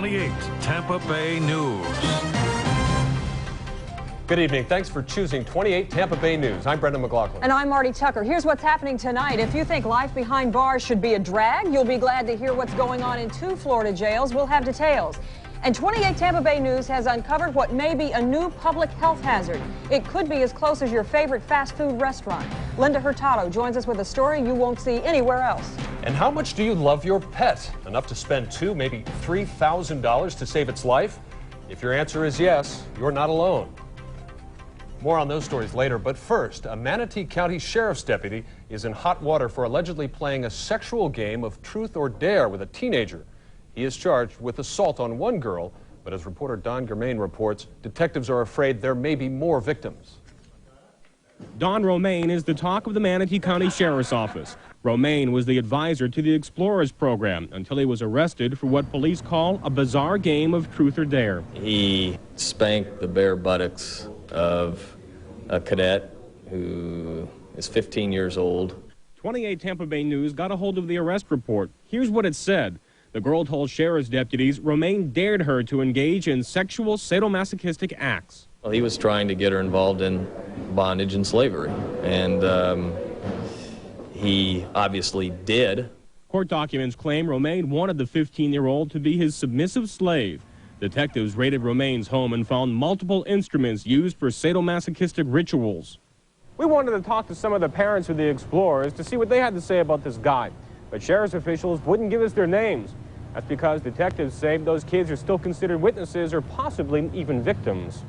28 Tampa Bay News. Good evening. Thanks for choosing 28 Tampa Bay News. I'm Brendan McLaughlin. And I'm Marty Tucker. Here's what's happening tonight. If you think life behind bars should be a drag, you'll be glad to hear what's going on in 2 Florida jails. We'll have details. And 28 Tampa Bay News has uncovered what may be a new public health hazard. It could be as close as your favorite fast food restaurant. Linda Hurtado joins us with a story you won't see anywhere else. And how much do you love your pet? Enough to spend $2,000, maybe $3,000 to save its life? If your answer is yes, you're not alone. More on those stories later, but first, a Manatee County Sheriff's deputy is in hot water for allegedly playing a sexual game of truth or dare with a teenager. He is charged with assault on one girl, but as reporter Don Germain reports, detectives are afraid there may be more victims. Don Romaine is the talk of the Manatee County Sheriff's Office. Romaine was the advisor to the Explorers program until he was arrested for what police call a bizarre game of truth or dare. He spanked the bare buttocks of a cadet who is 15 years old. 28 Tampa Bay News got a hold of the arrest report. Here's what it said. The girl told sheriff's deputies Romaine dared her to engage in sexual sadomasochistic acts. Well, he was trying to get her involved in bondage and slavery, and he obviously did. Court documents claim Romaine wanted the 15-year-old to be his submissive slave. Detectives raided Romaine's home and found multiple instruments used for sadomasochistic rituals. We wanted to talk to some of the parents of the Explorers to see what they had to say about this guy, but sheriff's officials wouldn't give us their names. That's because detectives say those kids are still considered witnesses or possibly even victims.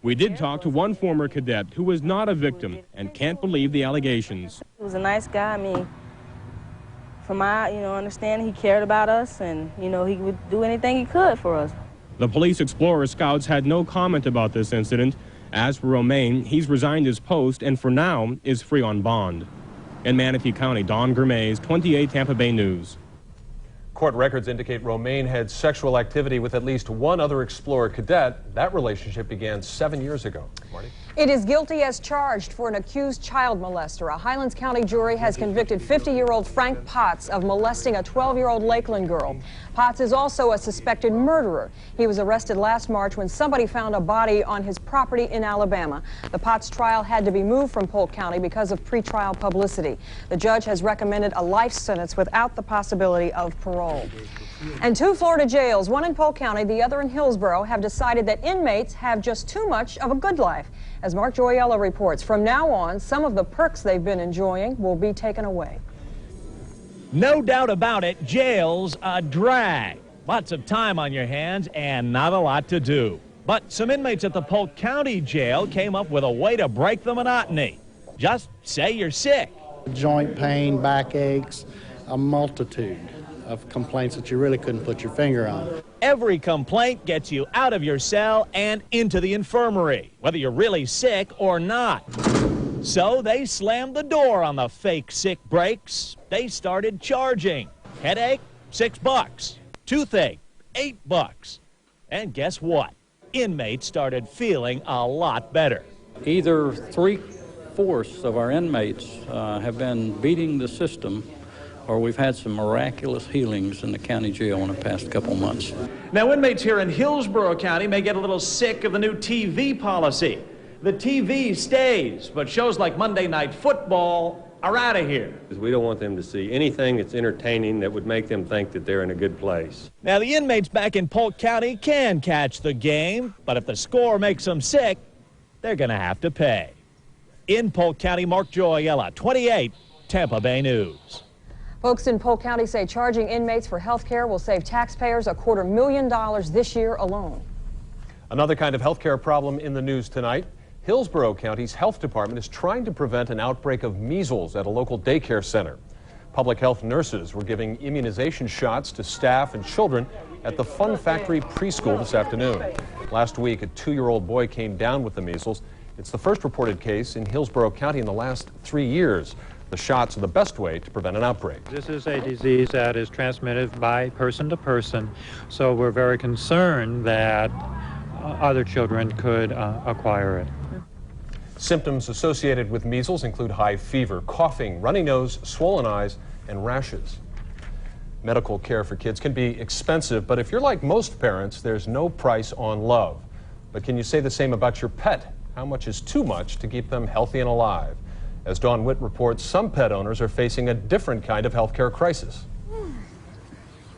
We did talk to one former cadet who was not a victim and can't believe the allegations. He was a nice guy. I mean, from my, understanding, he cared about us and, he would do anything he could for us. The police Explorer Scouts had no comment about this incident. As for Romaine, he's resigned his post and for now is free on bond. In Manatee County, Don Germain, 28 Tampa Bay News. Court records indicate Romaine had sexual activity with at least one other Explorer cadet. That relationship began 7 years ago. Marty? It is guilty as charged for an accused child molester. A Highlands County jury has convicted 50-year-old Frank Potts of molesting a 12-year-old Lakeland girl. Potts is also a suspected murderer. He was arrested last March when somebody found a body on his property in Alabama. The Potts trial had to be moved from Polk County because of pretrial publicity. The judge has recommended a life sentence without the possibility of parole. And 2 Florida jails, one in Polk County, the other in Hillsborough, have decided that inmates have just too much of a good life. As Mark Gioiello reports, from now on, some of the perks they've been enjoying will be taken away. No doubt about it, jail's a drag. Lots of time on your hands and not a lot to do. But some inmates at the Polk County Jail came up with a way to break the monotony. Just say you're sick. Joint pain, backaches, a multitude of complaints that you really couldn't put your finger on. Every complaint gets you out of your cell and into the infirmary, whether you're really sick or not. So they slammed the door on the fake sick breaks. They started charging. Headache, $6. Toothache, $8. And guess what? Inmates started feeling a lot better. Either 3/4 of our inmates have been beating the system, or we've had some miraculous healings in the county jail in the past couple months. Now, inmates here in Hillsborough County may get a little sick of the new TV policy. The TV stays, but shows like Monday Night Football are out of here. We don't want them to see anything that's entertaining that would make them think that they're in a good place. Now, the inmates back in Polk County can catch the game, but if the score makes them sick, they're going to have to pay. In Polk County, Mark Gioiello, 28 Tampa Bay News. Folks in Polk County say charging inmates for health care will save taxpayers $250,000 this year alone. Another kind of health care problem in the news tonight. Hillsborough County's health department is trying to prevent an outbreak of measles at a local daycare center. Public health nurses were giving immunization shots to staff and children at the Fun Factory preschool this afternoon. Last week, a 2-year-old boy came down with the measles. It's the first reported case in Hillsborough County in the last 3 years. The shots are the best way to prevent an outbreak. This is a disease that is transmitted by person to person, so we're very concerned that other children could acquire it. Symptoms associated with measles include high fever, coughing, runny nose, swollen eyes, and rashes. Medical care for kids can be expensive, but if you're like most parents, there's no price on love. But can you say the same about your pet? How much is too much to keep them healthy and alive? As Dawn Witt reports, some pet owners are facing a different kind of healthcare crisis.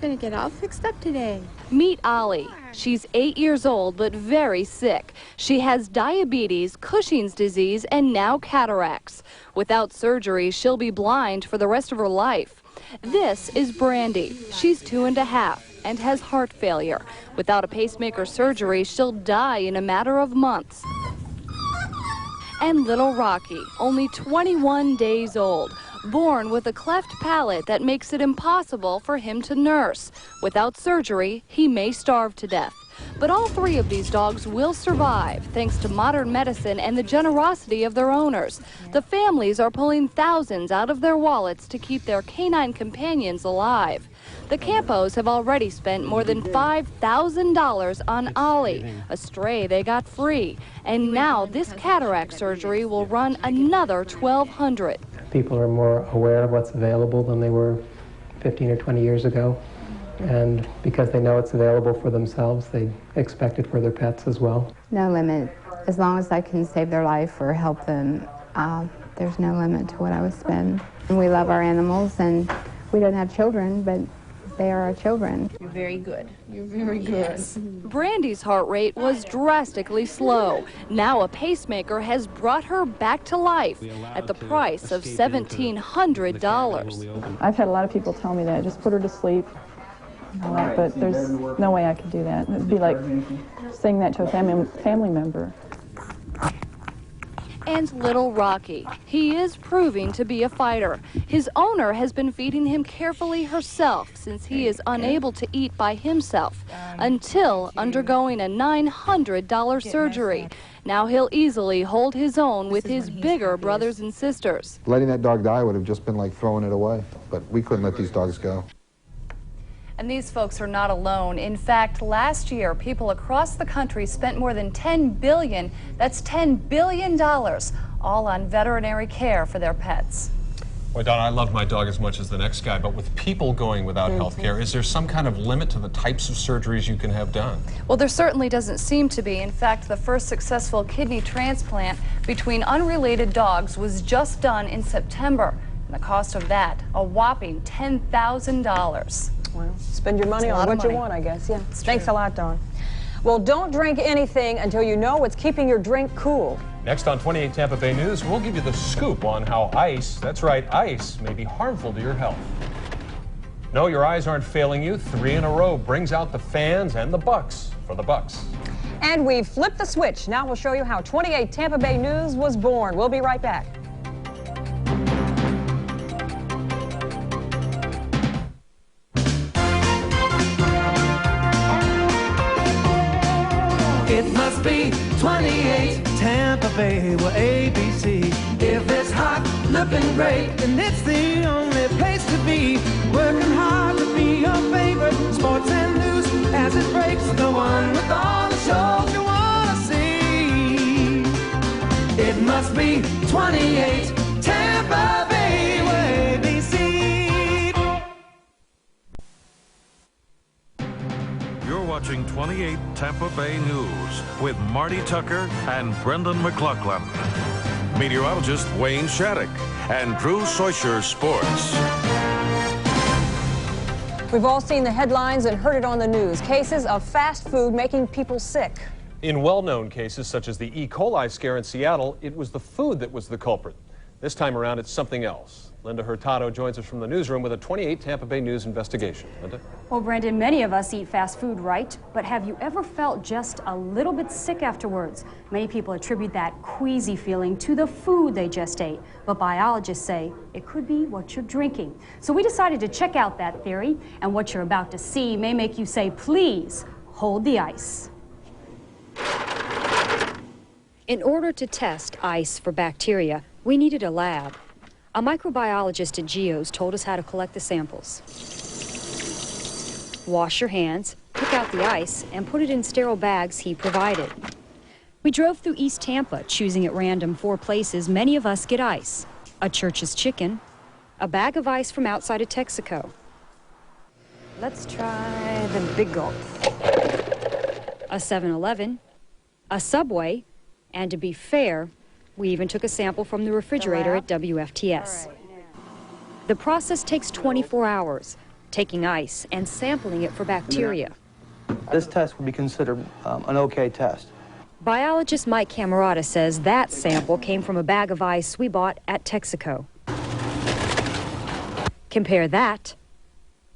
Gonna get all fixed up today. Meet Ollie. She's 8 years old but very sick. She has diabetes, Cushing's disease, and now cataracts. Without surgery, she'll be blind for the rest of her life. This is Brandy. She's 2.5 and has heart failure. Without a pacemaker surgery, she'll die in a matter of months. And little Rocky, only 21 days old. Born with a cleft palate that makes it impossible for him to nurse. Without surgery, he may starve to death. But all 3 of these dogs will survive, thanks to modern medicine and the generosity of their owners. The families are pulling thousands out of their wallets to keep their canine companions alive. The Campos have already spent more than $5,000 on Ollie, a stray they got free. And now this cataract surgery will run another $1,200. People are more aware of what's available than they were 15 or 20 years ago. And because they know it's available for themselves, they expect it for their pets as well. No limit. As long as I can save their life or help them, there's no limit to what I would spend. And we love our animals, and we don't have children, but they are our children. You're very good. You're very good. Yes. Brandy's heart rate was drastically slow. Now a pacemaker has brought her back to life at the price of $1,700. I've had a lot of people tell me that, just put her to sleep. But there's no way I could do that. It'd be like saying that to a family member. And little Rocky. He is proving to be a fighter. His owner has been feeding him carefully herself since he is unable to eat by himself until undergoing a $900 surgery. Now he'll easily hold his own with his bigger brothers and sisters. Letting that dog die would have just been like throwing it away, but we couldn't let these dogs go. And these folks are not alone. In fact, last year, people across the country spent more than $10 billion, that's $10 billion, all on veterinary care for their pets. Boy, Donna, I love my dog as much as the next guy, but with people going without health care, is there some kind of limit to the types of surgeries you can have done? Well, there certainly doesn't seem to be. In fact, the first successful kidney transplant between unrelated dogs was just done in September. And the cost of that, a whopping $10,000. Well, spend your money on what you want, I guess. Yeah. Thanks a lot, Dawn. Well, don't drink anything until you know what's keeping your drink cool. Next on 28 Tampa Bay News, we'll give you the scoop on how ice, that's right, ice, may be harmful to your health. No, your eyes aren't failing you. 3 in a row brings out the fans and the Bucks for the Bucks. And we've flipped the switch. Now we'll show you how 28 Tampa Bay News was born. We'll be right back. It must be 28 Tampa Bay, well, ABC. If it's hot, looking great, then it's the only place to be. Working hard to be your favorite. Sports and news as it breaks. The one with all the shows you want to see. It must be 28 Tampa Bay, well, ABC. You're watching 28 Tampa Bay News with Marty Tucker and Brendan McLaughlin. Meteorologist Wayne Shattuck and Drew Soisher Sports. We've all seen the headlines and heard it on the news. Cases of fast food making people sick. In well-known cases such as the E. coli scare in Seattle, it was the food that was the culprit. This time around, it's something else. Linda Hurtado joins us from the newsroom with a 28 Tampa Bay News investigation. Linda? Well, Brendan, many of us eat fast food, right? But have you ever felt just a little bit sick afterwards? Many people attribute that queasy feeling to the food they just ate. But biologists say it could be what you're drinking. So we decided to check out that theory, and what you're about to see may make you say, please, hold the ice. In order to test ice for bacteria, we needed a lab. A microbiologist at Geo's told us how to collect the samples. Wash your hands, pick out the ice, and put it in sterile bags he provided. We drove through East Tampa, choosing at random 4 places many of us get ice. A Church's Chicken, a bag of ice from outside of Texaco. Let's try the big gulp. A 7-Eleven, a Subway, and to be fair, we even took a sample from the refrigerator at WFTS. The process takes 24 hours, taking ice and sampling it for bacteria. This test would be considered an okay test. Biologist Mike Camerata says that sample came from a bag of ice we bought at Texaco. Compare that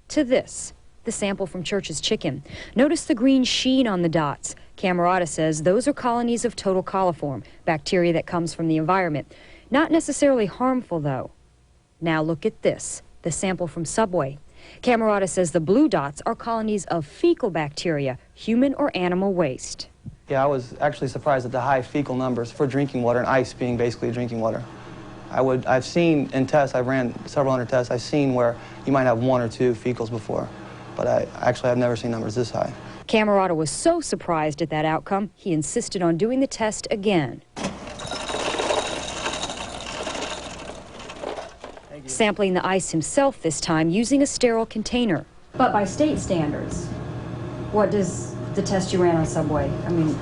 to this, the sample from Church's chicken. Notice the green sheen on the dots. Camerata says those are colonies of total coliform, bacteria that comes from the environment. Not necessarily harmful, though. Now look at this, the sample from Subway. Camerata says the blue dots are colonies of fecal bacteria, human or animal waste. Yeah, I was actually surprised at the high fecal numbers for drinking water and ice being basically drinking water. I've seen in tests, I've ran several hundred tests, I've seen where you might have 1 or 2 fecals before, but I actually have never seen numbers this high. Camerata was so surprised at that outcome, he insisted on doing the test again. Sampling the ice himself this time using a sterile container. But by state standards, what does the test you ran on Subway, I mean,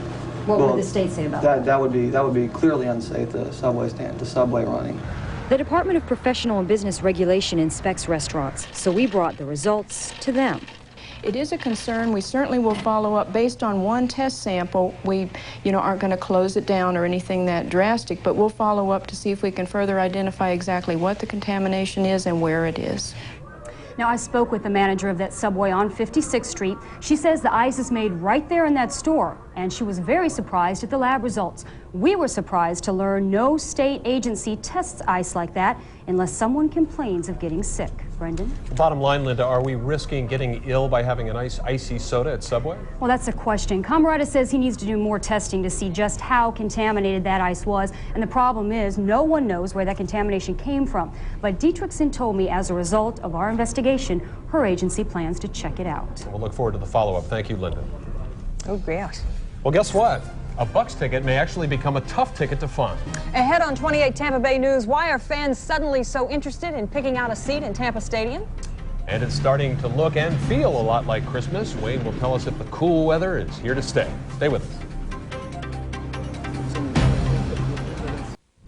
what would the state say about that? That would be clearly unsafe, the Subway running. The Department of Professional and Business Regulation inspects restaurants, so we brought the results to them. It is a concern. We certainly will follow up based on one test sample. We, aren't going to close it down or anything that drastic, but we'll follow up to see if we can further identify exactly what the contamination is and where it is. Now, I spoke with the manager of that Subway on 56th Street. She says the ice is made right there in that store, and she was very surprised at the lab results. We were surprised to learn no state agency tests ice like that unless someone complains of getting sick. Brendan? Bottom line, Linda, are we risking getting ill by having an icy soda at Subway? Well, that's the question. Camerata says he needs to do more testing to see just how contaminated that ice was. And the problem is no one knows where that contamination came from. But Dietrichson told me as a result of our investigation, her agency plans to check it out. We'll look forward to the follow-up. Thank you, Linda. Oh, great. Well, guess what? A Bucks ticket may actually become a tough ticket to find. Ahead on 28 Tampa Bay News, why are fans suddenly so interested in picking out a seat in Tampa Stadium? And it's starting to look and feel a lot like Christmas. Wayne will tell us if the cool weather is here to stay. Stay with us.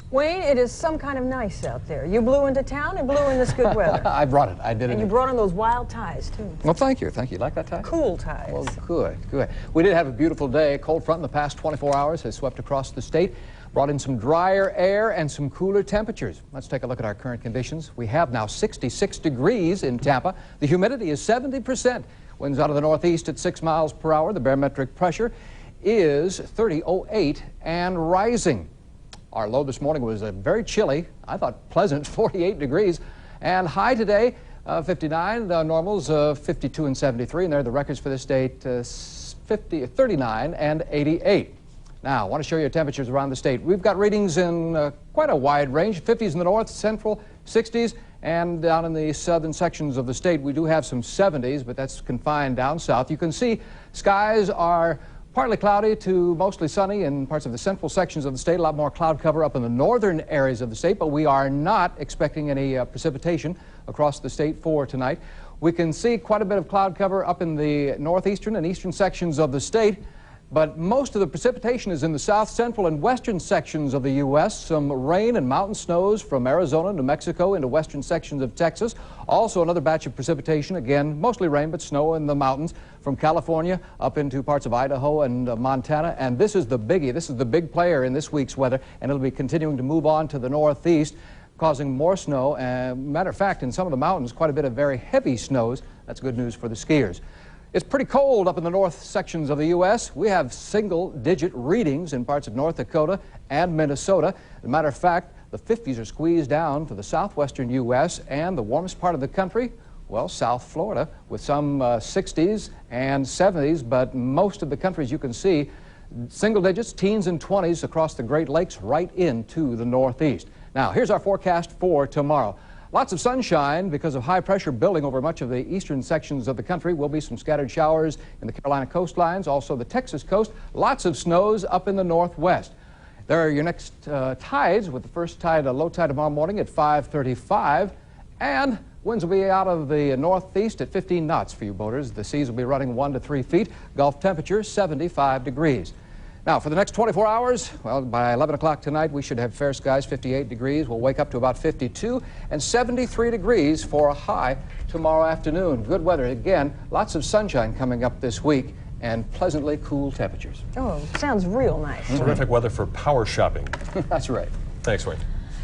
Wayne, it is some kind of nice out there. You blew into town and blew in this good weather. I brought it. I did it. And you brought in those wild ties, too. Well, thank you. Thank you. Like that tie? Cool ties. Well, good, good. We did have a beautiful day. A cold front in the past 24 hours has swept across the state, brought in some drier air and some cooler temperatures. Let's take a look at our current conditions. We have now 66 degrees in Tampa. The humidity is 70%. Winds out of the northeast at 6 miles per hour. The barometric pressure is 30.08 and rising. Our low this morning was very chilly, I thought pleasant, 48 degrees. And high today, 59, the normals 52 and 73, and they're the records for this state, 39 and 88. Now, I want to show you temperatures around the state. We've got readings in quite a wide range, 50s in the north, central, 60s, and down in the southern sections of the state, we do have some 70s, but that's confined down south. You can see skies are partly cloudy to mostly sunny in parts of the central sections of the state. A lot more cloud cover up in the northern areas of the state, but we are not expecting any precipitation across the state for tonight. We can see quite a bit of cloud cover up in the northeastern and eastern sections of the state, but most of the precipitation is in the south, central, and western sections of the U.S. Some rain and mountain snows from Arizona, New Mexico, into western sections of Texas. Also another batch of precipitation, again, mostly rain, but snow in the mountains from California up into parts of Idaho and Montana. And this is the biggie. This is the big player in this week's weather, and it'll be continuing to move on to the northeast, causing more snow. Matter of fact, in some of the mountains, quite a bit of very heavy snows. That's good news for the skiers. It's pretty cold up in the north sections of the U.S. We have single-digit readings in parts of North Dakota and Minnesota. As a matter of fact, the 50s are squeezed down to the southwestern U.S. and the warmest part of the country, well, South Florida, with some 60s and 70s, but most of the country, as you can see, single digits, teens and 20s across the Great Lakes right into the northeast. Now, here's our forecast for tomorrow. Lots of sunshine because of high pressure building over much of the eastern sections of the country. Will be some scattered showers in the Carolina coastlines, also the Texas coast. Lots of snows up in the northwest. There are your next tides, with the first tide, low tide tomorrow morning at 5:35, and Winds will be out of the northeast at 15 knots for you boaters. The seas will be running 1 to 3 feet. Gulf temperature 75 degrees. Now, for the next 24 hours, well, by 11 o'clock tonight, we should have fair skies, 58 degrees. We'll wake up to about 52 and 73 degrees for a high tomorrow afternoon. Good weather. Again, lots of sunshine coming up this week and pleasantly cool temperatures. Oh, sounds real nice. Terrific weather for power shopping. That's right. Thanks, Wayne.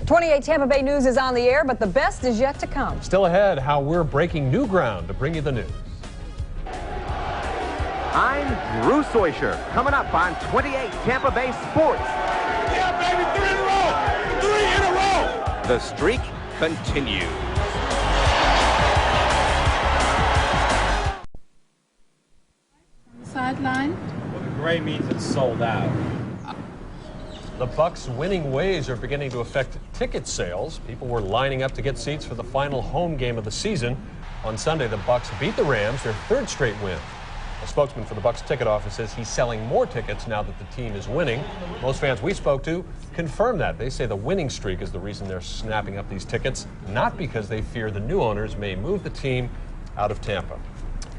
28 Tampa Bay News is on the air, but the best is yet to come. Still ahead, how we're breaking new ground to bring you the news. I'm Drew Soisher, coming up on 28 Tampa Bay Sports. Yeah, baby, 3 in a row! 3 in a row! The streak continues. Sideline. Well, the gray means it's sold out. The Bucks' winning ways are beginning to affect ticket sales. People were lining up to get seats for the final home game of the season. On Sunday, the Bucks beat the Rams, their 3rd straight win. A spokesman for the Bucks ticket office says he's selling more tickets now that the team is winning. Most fans we spoke to confirm that. They say the winning streak is the reason they're snapping up these tickets, not because they fear the new owners may move the team out of Tampa.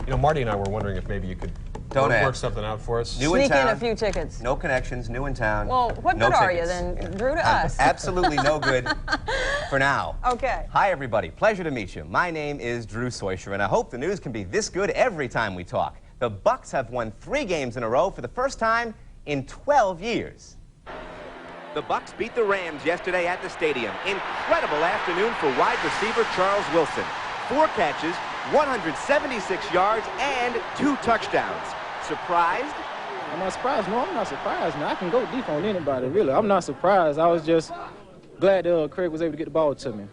You know, Marty and I were wondering if maybe you could work something out for us. New in town. Sneak in a few tickets. No connections, new in town. Well, what good are you then, Drew, to us? Absolutely no good for now. Okay. Hi, everybody. Pleasure to meet you. My name is Drew Soisher, and I hope the news can be this good every time we talk. The Bucks have won 3 games in a row for the first time in 12 years. The Bucks beat the Rams yesterday at the stadium. Incredible afternoon for wide receiver Charles Wilson. 4 catches, 176 yards, and 2 touchdowns. Surprised? I'm not surprised. No, I'm not surprised. Now, I can go deep on anybody, really. I'm not surprised. I was just glad Craig was able to get the ball to me.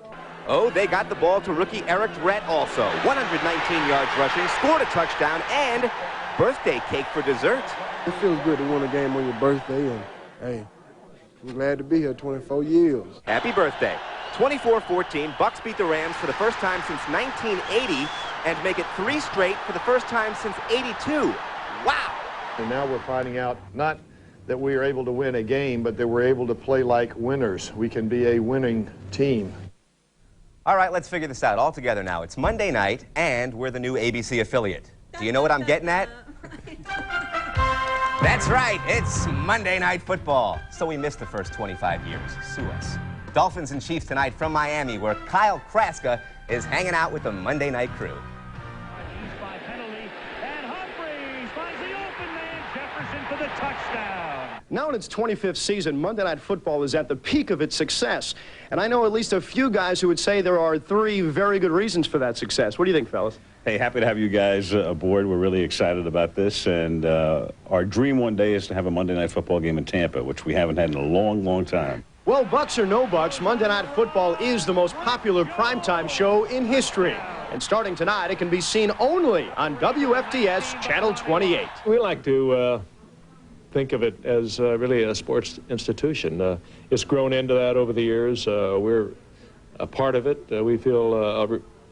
Oh, they got the ball to rookie Eric Brett also. 119 yards rushing, scored a touchdown, and birthday cake for dessert. It feels good to win a game on your birthday, and hey, I'm glad to be here 24 years. Happy birthday. 24-14, Bucks beat the Rams for the first time since 1980 and make it 3 straight for the first time since 82. Wow! And now we're finding out not that we are able to win a game, but that we're able to play like winners. We can be a winning team. All right, let's figure this out all together now. It's Monday night, and we're the new ABC affiliate. Do you know what I'm getting at? That's right, it's Monday Night Football. So we missed the first 25 years. Sue us. Dolphins and Chiefs tonight from Miami, where Kyle Kraska is hanging out with the Monday Night crew. For the touchdown. Now in its 25th season, Monday Night Football is at the peak of its success. And I know at least a few guys who would say there are 3 very good reasons for that success. What do you think, fellas? Hey, happy to have you guys aboard. We're really excited about this. And our dream one day is to have a Monday Night Football game in Tampa, which we haven't had in a long, long time. Well, Bucks or no Bucks, Monday Night Football is the most popular primetime show in history. And starting tonight, it can be seen only on WFTS Channel 28. We like to think of it as really a sports institution. It's grown into that over the years. We're a part of it. We feel,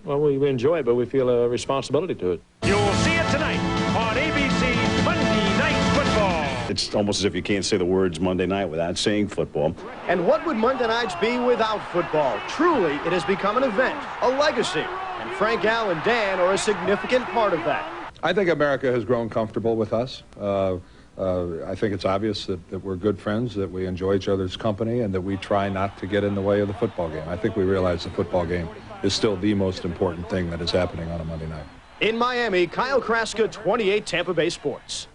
well, we enjoy it, but we feel a responsibility to it. You'll see it tonight on ABC Monday Night Football. It's almost as if you can't say the words Monday night without saying football. And what would Monday nights be without football? Truly, it has become an event, a legacy. And Frank, Al, and Dan are a significant part of that. I think America has grown comfortable with us. I think it's obvious that we're good friends, that we enjoy each other's company, and that we try not to get in the way of the football game. I think we realize the football game is still the most important thing that is happening on a Monday night. In Miami, Kyle Kraska, 28 Tampa Bay Sports.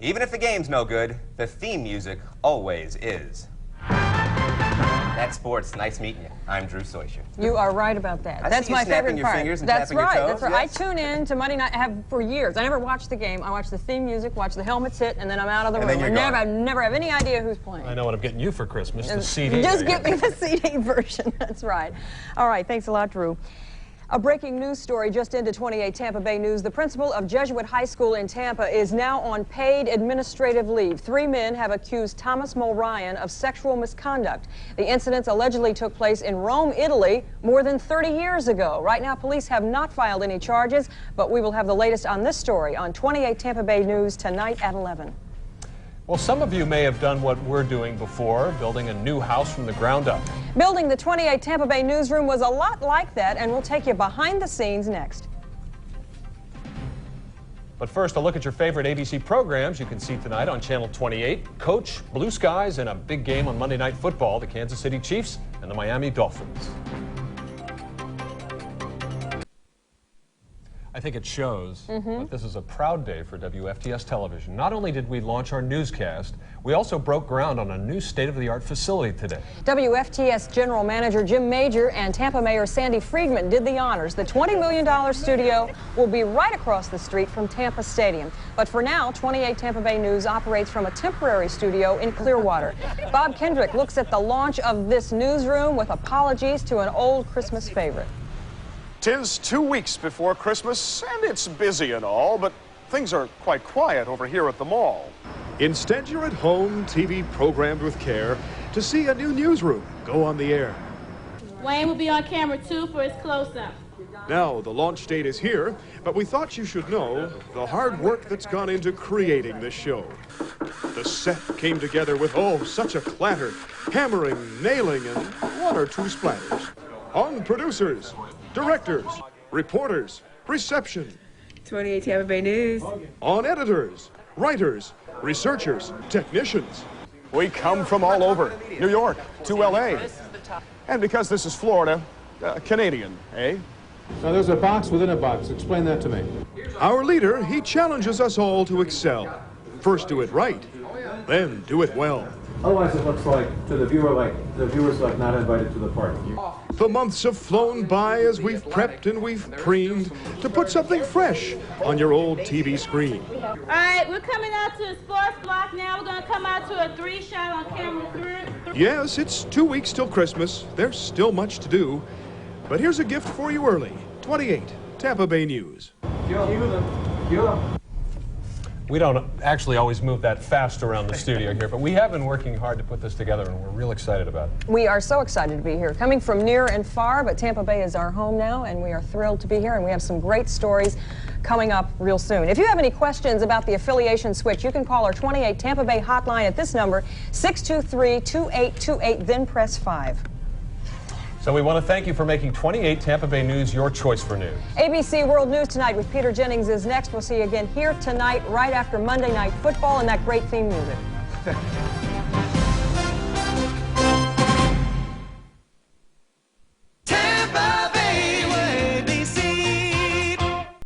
Even if the game's no good, the theme music always is. That's sports. Nice meeting you. I'm Drew Soisher. You are right about that. I That's see you my favorite your part. Fingers and That's tapping right. Your toes. That's right. Yes. I tune in to Monday night. I have for years. I never watch the game. I watch the theme music, watch the helmets hit, and then I'm out of the room. I never have any idea who's playing. I know what I'm getting you for Christmas, the CD. Just get me the CD version. That's right. All right. Thanks a lot, Drew. A breaking news story just into 28 Tampa Bay News. The principal of Jesuit High School in Tampa is now on paid administrative leave. 3 men have accused Thomas Mulryan of sexual misconduct. The incidents allegedly took place in Rome, Italy, more than 30 years ago. Right now, police have not filed any charges, but we will have the latest on this story on 28 Tampa Bay News tonight at 11. Well, some of you may have done what we're doing before, building a new house from the ground up. Building the 28 Tampa Bay newsroom was a lot like that, and we'll take you behind the scenes next. But first, a look at your favorite ABC programs you can see tonight on Channel 28. Coach, Blue Skies, and a big game on Monday Night Football, the Kansas City Chiefs and the Miami Dolphins. I think it shows that this is a proud day for WFTS television. Not only did we launch our newscast, we also broke ground on a new state-of-the-art facility today. WFTS General Manager Jim Major and Tampa Mayor Sandy Friedman did the honors. The $20 million studio will be right across the street from Tampa Stadium. But for now, 28 Tampa Bay News operates from a temporary studio in Clearwater. Bob Kendrick looks at the launch of this newsroom with apologies to an old Christmas favorite. 'Tis 2 weeks before Christmas, and it's busy and all, but things are quite quiet over here at the mall. Instead, you're at home, TV programmed with care, to see a new newsroom go on the air. Wayne will be on camera too for his close-up. Now, the launch date is here, but we thought you should know the hard work that's gone into creating this show. The set came together with, oh, such a clatter, hammering, nailing, and one or two splatters. On producers, directors, reporters, reception. 28 Tampa Bay News. On editors, writers, researchers, technicians. We come from all over, New York to LA. And because this is Florida, Canadian, eh? Now there's a box within a box. Explain that to me. Our leader, he challenges us all to excel. First do it right, then do it well. Otherwise it looks like, to the viewer, like the viewer's like not invited to the party. The months have flown by as we've prepped and we've preened to put something fresh on your old TV screen. All right, we're coming out to the sports block now. We're going to come out to a 3-shot on camera 3. Yes, it's 2 weeks till Christmas. There's still much to do. But here's a gift for you early. 28 Tampa Bay News. We don't actually always move that fast around the studio here, but we have been working hard to put this together, and we're real excited about it. We are so excited to be here, coming from near and far, but Tampa Bay is our home now, and we are thrilled to be here, and we have some great stories coming up real soon. If you have any questions about the affiliation switch, you can call our 28 Tampa Bay hotline at this number, 623-2828, then press 5. So we want to thank you for making 28 Tampa Bay News your choice for news. ABC World News Tonight with Peter Jennings is next. We'll see you again here tonight, right after Monday Night Football and that great theme music.